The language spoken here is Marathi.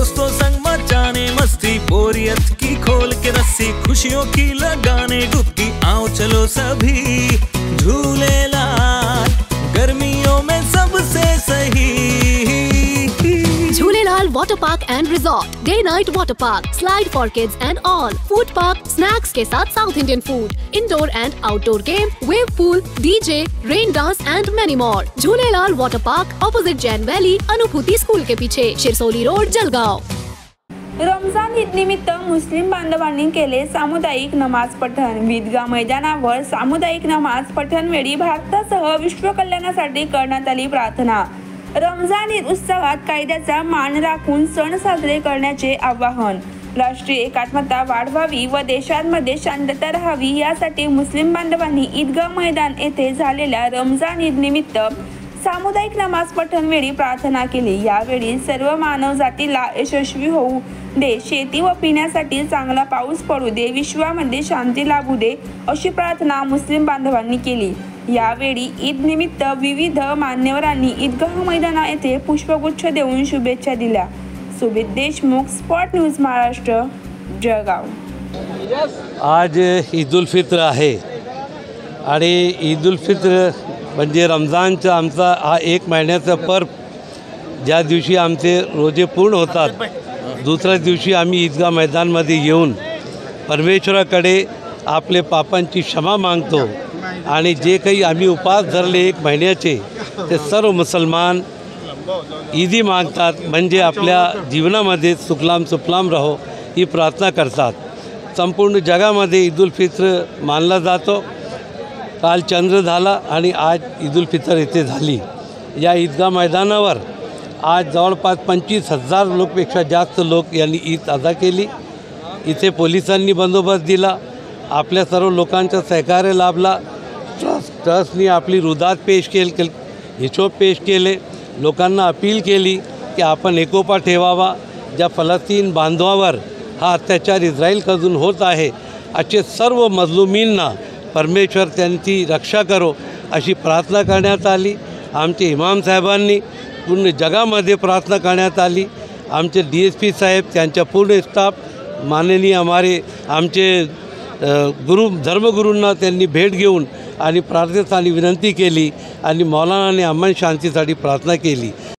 दोस्तों संग मचाने मस्ती, बोरियत की खोल के रस्सी, खुशियों की लगाने डुबकी, आओ चलो सभी झूलेलाल, गर्मियों में सबसे सही। Jhulelal water park and resort, day night water park, slide for kids and all, food park, snacks के साथ south Indian food, indoor and outdoor game, wave pool, DJ, rain dance and many more. Jhulelal water park, opposite Jain Valley, Anubhuti school के पीछे, शिरसोली रोड, जलगांव। रमजान ईद निमित्त मुस्लिम बांधवांनी केले सामुदायिक नमाज पठण। ईदगाह मैदानावर सामुदायिक नमाज पठणवेळी भारतासह विश्व कल्याणासाठी करण्यात आली प्रार्थना। रमजान ईद उत्सवात कायद्याचा मान राखून सण साजरे करण्याचे आवाहन। राष्ट्रीय एकात्मता वाढवावी व देशांमध्ये शांतता राहावी यासाठी मुस्लिम बांधवांनी ईदगाह मैदान येथे झालेल्या रमजान ईद निमित्त सामुदायिक नमाज पठणवेळी प्रार्थना केली। यावेळी सर्व मानव जातीला यशस्वी होऊ दे, शेती व पिण्यासाठी चांगला पाऊस पडू दे, विश्वामध्ये शांती लाभू दे अशी प्रार्थना मुस्लिम बांधवांनी केली। यावेळी ईद निमित्त विविध मान्यवरांनी ईदगाह मैदाना येथे पुष्पगुच्छ देऊन शुभेच्छा दिल्या। Sumit Deshmukh, spot news Maharashtra, Jalgaon. आज ईद उल फित्र आहे आणि ईद उल फित्र म्हणजे रमजानचा आमचा हा 1 महिन्याचा पर्व, ज्या दिवशी आमचे रोजे पूर्ण होतात, दुसऱ्या दिवशी आम्ही ईदगाह मैदानमध्ये येऊन परमेश्वराकडे आपले पापांची क्षमा मागतो आणि जे काही आम्ही उपवास धरले 1 महिन्याचे ते सर्व मुसलमान ईदी मागतात, म्हणजे आपल्या जीवनामध्ये सुखलाम सुफलाम राहो ही प्रार्थना करतात। संपूर्ण जगामध्ये ईद उल फित्र मानला जातो। काल चंद्र झाला आणि आज ईद उल फित्र इथे झाली। या ईदगाह मैदानावर आज जवळपास 25,000 लोकपेक्षा जास्त लोक यांनी ईद अदा केली। इथे पोलिसांनी बंदोबस्त दिला, आपल्या सर्व लोकांचं सहकार्य लाभला। ट्रस्टनी आपली रुदात पेश केली, हिशोब पेश केले, लोकांना अपील केली की आपण एकोपा ठेवावा। ज्या फलस्तीन बांधवावर हा अत्याचार इस्रायलकडून होत आहे, असे सर्व मजलुमींना परमेश्वर त्यांची रक्षा करो अशी प्रार्थना करण्यात आली। आमचे इमाम साहेबांनी पूर्ण जगामध्ये प्रार्थना करण्यात आली। आमचे DSP साहेब, त्यांच्या पूर्ण स्टाफ, माननीय आमचे धर्मगुरूंना त्यांनी भेट घेऊन आणि प्रार्थनेसाठी विनंती केली आणि मौलानाने अमन शांतीसाठी प्रार्थना केली।